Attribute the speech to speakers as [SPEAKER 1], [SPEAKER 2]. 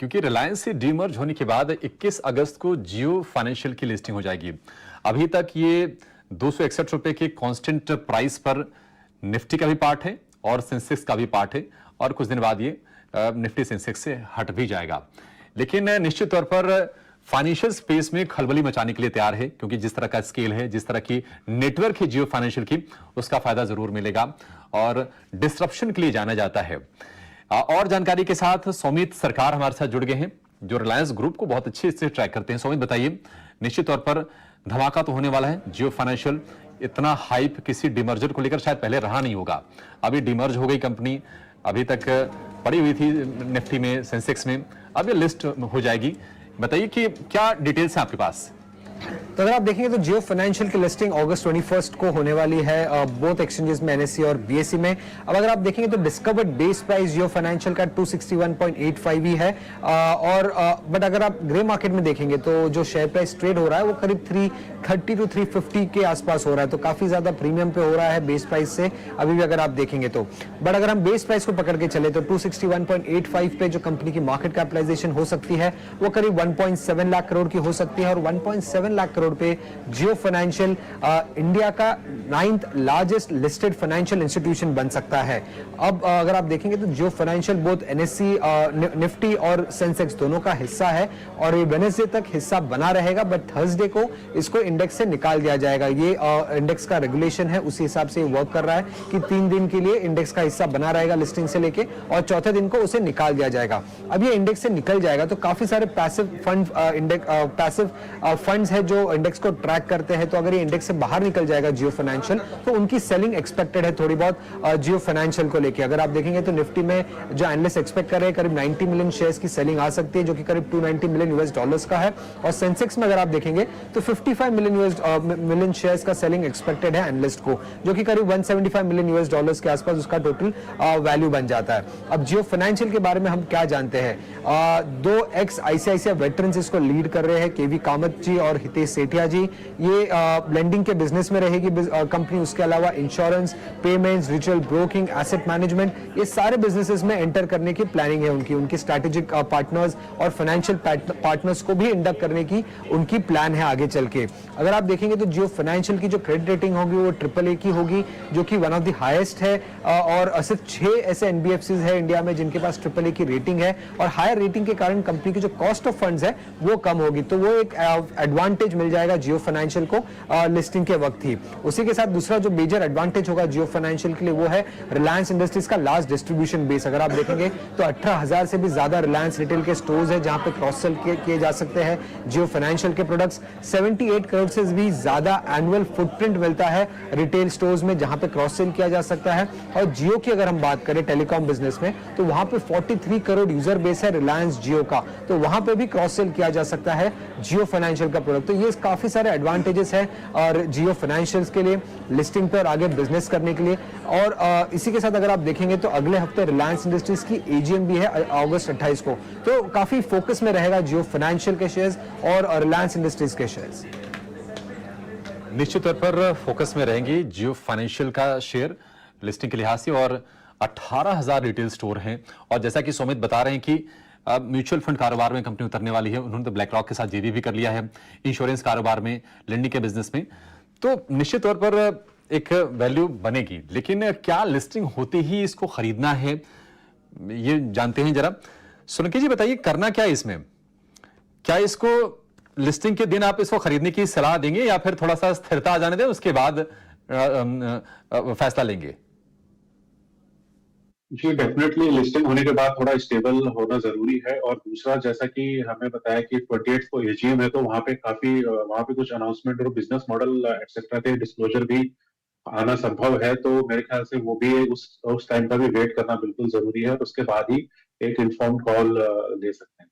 [SPEAKER 1] क्योंकि रिलायंस से डीमर्ज होने के बाद 21 अगस्त को जियो फाइनेंशियल की लिस्टिंग हो जाएगी। अभी तक ये 261 रुपए के कांस्टेंट प्राइस पर निफ्टी का भी पार्ट है और सेंसेक्स का भी पार्ट है, और कुछ दिन बाद ये निफ्टी सेंसेक्स से हट भी जाएगा। लेकिन निश्चित तौर पर फाइनेंशियल स्पेस में खलबली मचाने के लिए तैयार है, क्योंकि जिस तरह का स्केल है, जिस तरह की नेटवर्क है जियो फाइनेंशियल की, उसका फायदा जरूर मिलेगा और डिस्ट्रप्शन के लिए जाना जाता है। और जानकारी के साथ सौमित सरकार हमारे साथ जुड़ गए हैं, जो रिलायंस ग्रुप को बहुत अच्छे से ट्रैक करते हैं। सौमित, बताइए, निश्चित तौर पर धमाका तो होने वाला है। जियो फाइनेंशियल, इतना हाइप किसी डिमर्जर को लेकर शायद पहले रहा नहीं होगा। अभी डिमर्ज हो गई कंपनी, अभी तक पड़ी हुई थी निफ्टी में, सेंसेक्स में, अब ये लिस्ट हो जाएगी। बताइए कि क्या डिटेल्स हैं आपके पास।
[SPEAKER 2] तो अगर आप देखेंगे तो जियो फाइनेंशियल की लिस्टिंग अगस्त 21 को होने वाली है बोथ एक्सचेंजेस में, एनएससी और बीएसई में। अब अगर आप देखेंगे तो डिस्कवर्ड बेस प्राइस जियो फाइनेंशियल का 261.85 ही है, और बट अगर आप ग्रे मार्केट में देखेंगे तो जो शेयर प्राइस ट्रेड हो रहा है वो करीब 330 टू 350 के आसपास हो रहा है, तो काफी ज्यादा प्रीमियम पे हो रहा है बेस प्राइस से अभी भी अगर आप देखेंगे तो। बट अगर हम बेस प्राइस को पकड़ के चले तो 261.85 पे जो कंपनी की मार्केट कैपिटलाइजेशन हो सकती है वो करीब 1.7 लाख करोड़ की हो सकती है, और 1.7 लाख करोड़ पे जियो फाइनेंशियल इंडिया का 9th largest listed financial institution बन सकता है। अब अगर आप देखेंगे तो जियो फाइनेंशियल बोथ एनएससी, निफ्टी और सेंसेक्स दोनों का हिस्सा है, और ये वेडनेसडे तक हिस्सा बना रहेगा, बट थर्सडे को इसको इंडेक्स से निकाल दिया जाएगा। ये इंडेक्स का रेगुलेशन है, उसी हिसाब से वर्क कर रहा है कि 3 दिन के लिए इंडेक्स का हिस्सा बना रहेगा लिस्टिंग से लेके, और चौथे दिन को उसे निकाल दिया जाएगा। अब ये इंडेक्स से निकल जाएगा तो काफी सारे पैसिव फंड्स है जो इंडेक्स को ट्रैक करते हैं, तो अगर ये इंडेक्स से बाहर निकल जाएगा जियो फाइनेंशियल तो उनकी सेलिंग एक्सपेक्टेड है थोड़ी बहुत जियो फाइनेंशियल को लेके। अगर आप देखेंगे तो निफ्टी में जो एनालिस्ट एक्सपेक्ट कर रहे हैं करीब 90 मिलियन शेयर्स की सेलिंग आ सकती है, जो कि करीब 290 मिलियन यूएस डॉलर्स का है, और सेंसेक्स में अगर आप देखेंगे तो 55 मिलियन शेयर्स का सेलिंग एक्सपेक्टेड है एनालिस्ट को, जो कि करीब 175 मिलियन यूएस डॉलर्स के आसपास उसका टोटल वैल्यू बन जाता है। अब जियो फाइनेंशियल के बारे में हम क्या जानते हैं, 2 एक्स आईसीआईसीआई वेटरन्स इसको लीड कर रहे हैं, केवी कामत जी और हितेश सेठिया जी। ये लेंडिंग के बिजनेस में रहेगी कंपनी, उसके अलावा insurance, payments, digital broking, asset management, ये सारे बिजनेसेस में एंटर करने की प्लानिंग है उनकी स्ट्रैटेजिक पार्टनर्स और फाइनेंशियल पार्टनर्स को भी इंडक्ट करने की उनकी प्लान है आगे चल के। अगर आप देखेंगे तो जियो फाइनेंशियल की जो क्रेडिट रेटिंग होगी वो AAA की होगी, जो कि वन ऑफ द हाईएस्ट है, और सिर्फ 6 ऐसे एनबीएफसीज है इंडिया में जिनके पास AAA की रेटिंग है, और हायर रेटिंग के कारण कंपनी की जो कॉस्ट ऑफ फंड्स है वो कम होगी, तो वो एक एडवांटेज मिल जाएगा जियो फाइनेंशियल को लिस्टिंग के वक्त ही। उसी के साथ दूसरा जो मेजर एडवांटेज होगा जियो फाइनेंशियल के लिए वो है रिलायंस इंडस्ट्रीज का लार्ज डिस्ट्रीब्यूशन बेस। अगर आप देखेंगे तो 18,000 से भी ज्यादा रिलायंस रिटेल के स्टोर्स है जहां पे क्रॉस सेल किए जा सकते हैं जियो फाइनेंशियल के प्रोडक्ट्स। 78 करोड़ से भी ज्यादा एनुअल फुटप्रिंट मिलता है रिटेल स्टोर्स में जहां पे क्रॉस सेल किया जा सकता है। और जियो की अगर हम बात करें टेलीकॉम बिजनेस में तो वहां पे 43 करोड़ यूजर बेस है रिलायंस जियो का, तो वहां पे भी क्रॉस सेल किया जा सकता है जियो फाइनेंशियल का प्रोडक्ट। तो ये काफी सारे एडवांटेजेस है और जियो फाइनेंशियल्स के लिए लिस्टिंग पर आगे बिजनेस करने के लिए। और इसी के साथ अगर आप देखेंगे तो अगले हफ्ते रिलायंस इंडस्ट्रीज की एजीएम भी है अगस्त 28 को, तो काफी फोकस में रहेगा जियो फाइनेंशियल के शेयर्स और रिलायंस इंडस्ट्रीज के शेयर्स।
[SPEAKER 1] निश्चित तौर पर फोकस में रहेंगी जियो फाइनेंशियल का शेयर लिस्टिंग के लिहाज से, और 18,000 रिटेल स्टोर हैं। और जैसा कि सुमित बता रहे हैं कि म्यूचुअल फंड कारोबार में कंपनी उतरने वाली है, उन्होंने तो ब्लैक रॉक के साथ जेवी भी कर लिया है, इंश्योरेंस कारोबार में, लेंडिंग के बिजनेस में, तो निश्चित तौर पर एक वैल्यू बनेगी। लेकिन क्या लिस्टिंग होते ही इसको खरीदना है, ये जानते हैं जरा। सुनकी जी, बताइए करना क्या है इसमें, क्या इसको लिस्टिंग के दिन आप इसको खरीदने की सलाह देंगे या फिर थोड़ा सा स्थिरता आ जाने दें उसके बाद फैसला लेंगे?
[SPEAKER 3] जी डेफिनेटली लिस्टिंग होने के बाद थोड़ा स्टेबल होना जरूरी है, और दूसरा जैसा कि हमें बताया कि 28 को एजीएम है, तो वहाँ पे वहाँ पे कुछ अनाउंसमेंट और बिजनेस मॉडल एक्सेट्रा के डिस्क्लोजर भी आना संभव है, तो मेरे ख्याल से वो भी उस टाइम का भी वेट करना बिल्कुल जरूरी है, और उसके बाद ही एक इन्फॉर्म्ड कॉल ले सकते हैं।